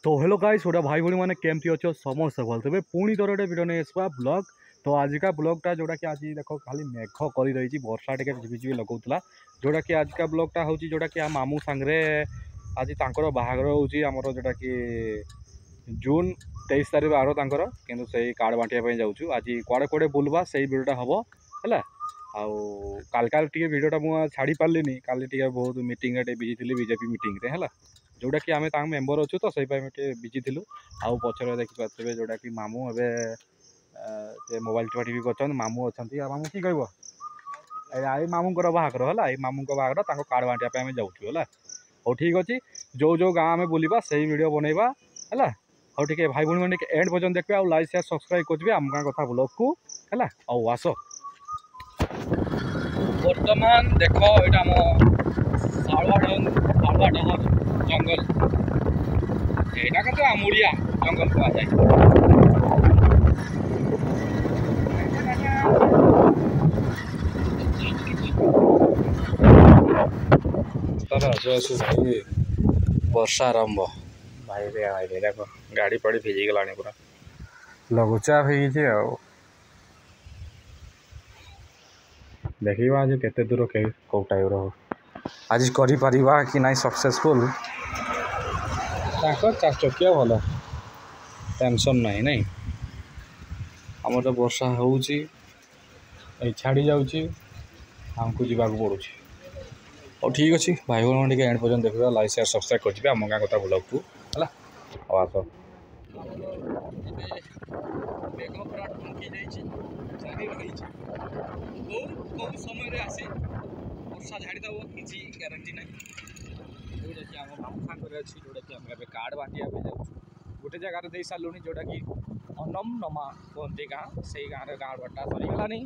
तो hello guys छोटा भाई भाई मैंने केमती अच्छे समस्त भल तेज पुणी थोड़े गोटे भिडियो नहीं आसवा ब्लॉग। तो आजिका ब्लॉगटा जोटा कि आज देख खाली मेघ कर रही वर्षा टे झिपिझिपि लगौला जोटा कि आजिका ब्लॉगटा हूँ जोटा कि मामू सांगे आज तांकर बाहागर होची आमर जोटा कि जून 23 तारीख आर तांकर किंतु से कार्ड बांटिया जाऊँ आज कुआड़े कुआड़े बुलवा से भिडियोटा हम है आउ काल काल टे भिडियोटा मुझे छाड़ी पार्ली काली टे बहुत मीटिंग बिजी थी बीजेपी मीटिंग है जोटा कि आम मेम्बर अच्छु तो सही बिजी थिलु आउ पचर देखिए जोटा कि मामू ए मोबाइल टिपा टिपि कर मामू अच्छा मामू कि कह मामू बाहागर है मामू बाहागर कार्ड बांटा जाऊँ है हो ठीक अच्छे जो जो गाँव में बुलवा से भिड बनवा है हाँ ठीक भाई भाई मैंने एंड पर्यटन देखिए आ लाइक शेयर सब्सक्राइब करेंगे आम गाँ कथा ब्लॉग को है आस बर्तमान देख यहाँ सालुआ डहर जंगल यहाँ के आमुड़िया जंगल कहुए भाई वर्षा आरंभ भाई भाई देख गाड़ी पड़ी भिजी गला पूरा लघुचाप हो देखा आज केते दूर के कौ टाइप आज करि परिबा कि नहीं सक्सेसफुल चार चकिया भल टेंशन नहीं नहीं आम तो वर्षा हो छाड़ी जाऊँगी आमको जावाक पड़ू और ठीक अच्छे भाई भाई एंड पर्यटन देखा लाइक शेयर सब्सक्राइब करेंगे आम गाँ कथा ब्लॉग को है आस समय आसी वर्षा झाड़ीदेव किसी ग्यारंटी ना जोटा कि आम मामू सांगे अच्छी जोटा कि आम कार्ड बांटिया जाऊँ गोटे जगार दे सारूँ जोटा कि अनम नमा कहते गाँ से गाँव कार्ड बांटा सरीगलानी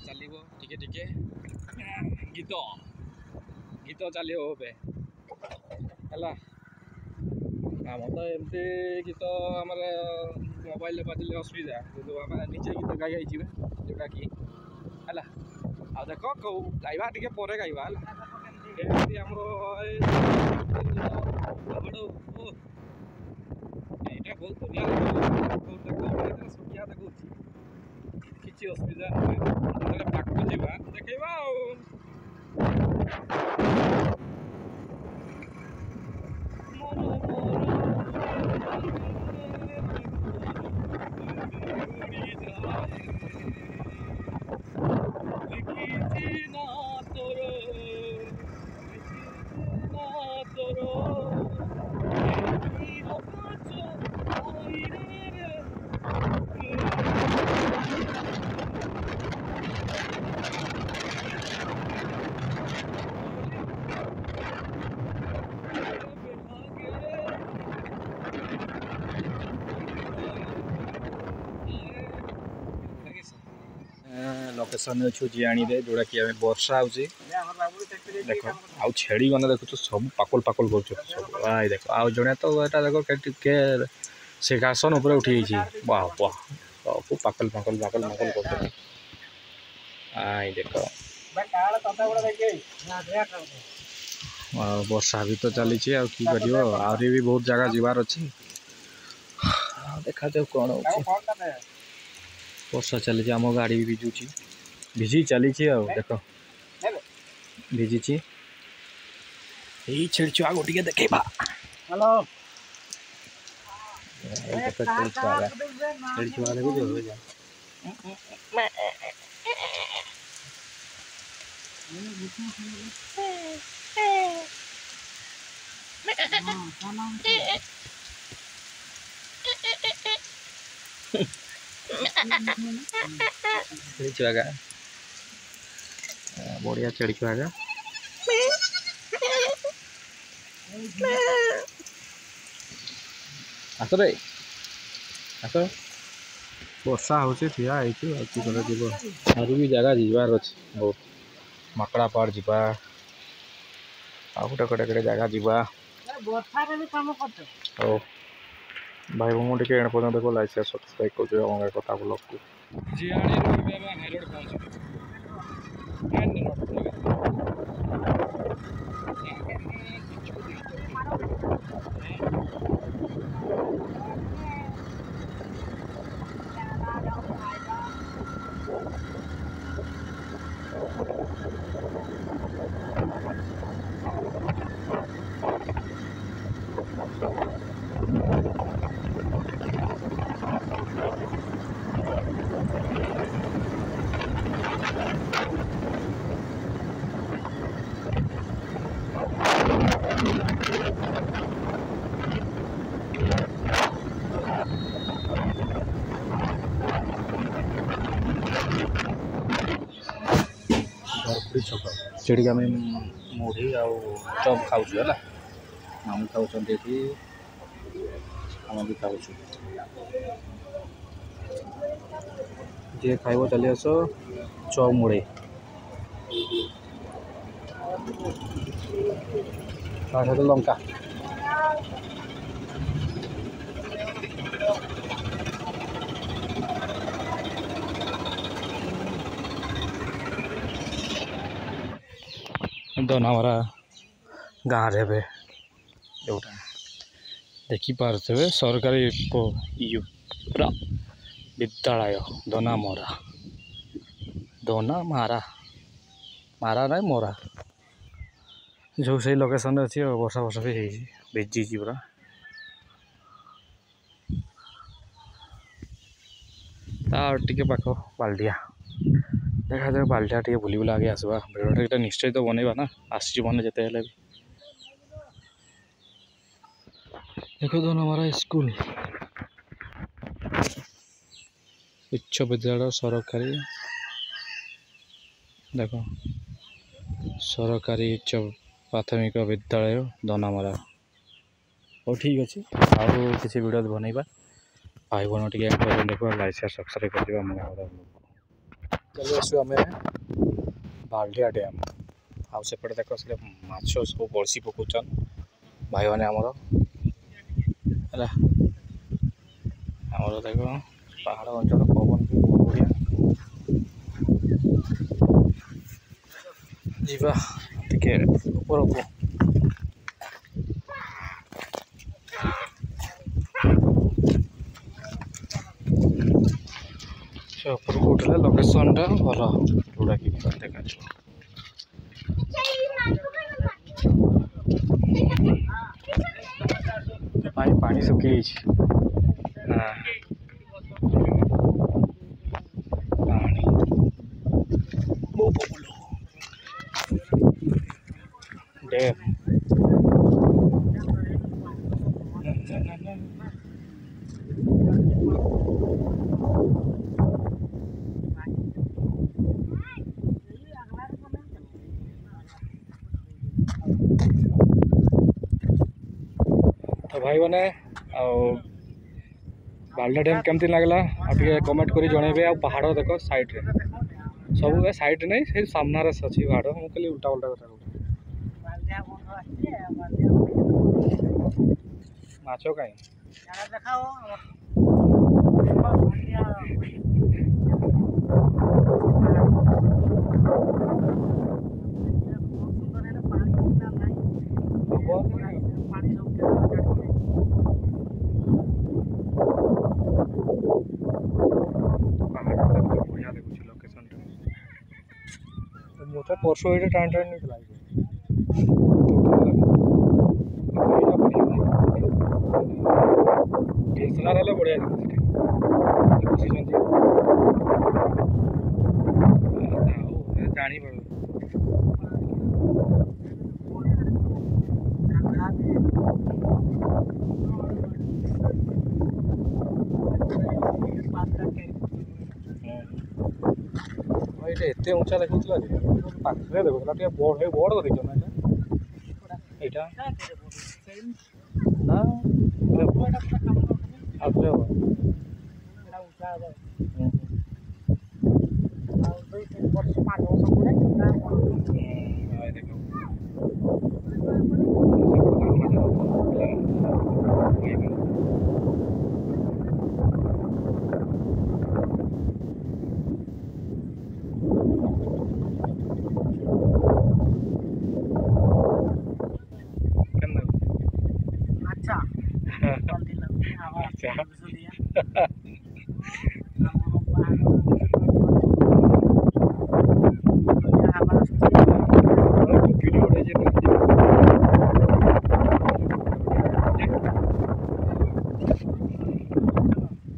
चलो टिके टिके गीत गीत चलो है आम तो एमती गीत आम मोबाइल बाजिले असुविधा जो आम निजे गीत गाई जोटा कि है आ देख कौ गाइबा टे पर गाइबा यहाँ बहुत बढ़िया सुखिया देखा किसी असुविधा ना पाक जावा देखा लोकेशन अच्छे जीआणी दे जोड़ा कि वर्षा हो देख आउ छेड़ी मैंने देखु सब पाकल पाकल कर देख आउ जड़े तो यहाँ देख के सिंहासन उपर उठी वाह वाह सब पाकल पाकल पाकल पाकल कर देख वर्षा भी तो चली कि आहरी भी बहुत जगह जीवार अच्छी देखा जाऊ कौन हो वर्षा चली आम गाड़ी भी भिजुची भिजी चली देख भिजी यही छेड़छुआ को टे देखेबा हेलो छेड़छुआ देखो जो हो जा छेड़छुआ का बढ़िया छेड़छुआ का आस रे आस वर्षा हो ठिया भी जगह जीवार अच्छे बहुत मकड़ा पाड़ जा गोटे गोटे गोटे जगह जा भाई मुझे टे एंड पर्यटन देखो लाइक शेयर सब्सक्राइब कर कथा ब्लॉग को जेटी आम मुढ़ी आउ चप खाऊ है आम खाऊ आम भी खाऊ जी खाइब चली आस चप मुढ़ी सहित लंका दोनामरा गाँव रे जोटा देखिपे सरकारी विद्यालय दोनामरा दोनामारा मारा ना मोरा जो से लोकेशन अच्छी वर्षा वर्षा भी भिजी पूरा टे पाख बाल्टिया देखा जाए बाल्टिया टे बुली बुला आगे आसवा भिडियो निश्चय तो बनइबा ना आसी बने जिते भी देखो दोनामरा स्कूल उच्च विद्यालय सरकारी देखो सरकारी उच्च प्राथमिक विद्यालय दोनामरा हो ठीक अच्छे आउ किसी वीडियो बनइबा भाई बहन टे देखो लाइक शेयर सब्सक्राइब कर दिबा चलो आसु आम बाल्टिया डैम आउ सेपटे देख से माछ सब बड़सी पकाउन भाई मैंने आमर देख पहाड़ अंचल पवन भी बहुत बढ़िया जीवा टिके ऊपर को से ऊपर को उठले लोकेशन टा भल जोड़ा कि देखा पानी सुखी डैम तो भाई मैंने बाल्टिया डैम केमती लगला कमेंट करी जनइबे आ पहाड़ देख साइड रे सब साइड नहीं से सामने अच्छी पहाड़ मुझे खाली उल्टा उल्टा कथा माछ कहीं मुझे परसों ये टाइम टाइम नहीं लगे डीएसएलआर हेल्ले बढ़िया जानी एते ऊंचा देखुला पाखे देखुला बड़ बड़ देखो ना यहाँ ना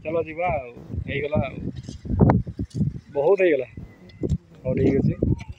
चलो जीवा बहुत हो गला ठीक अच्छे।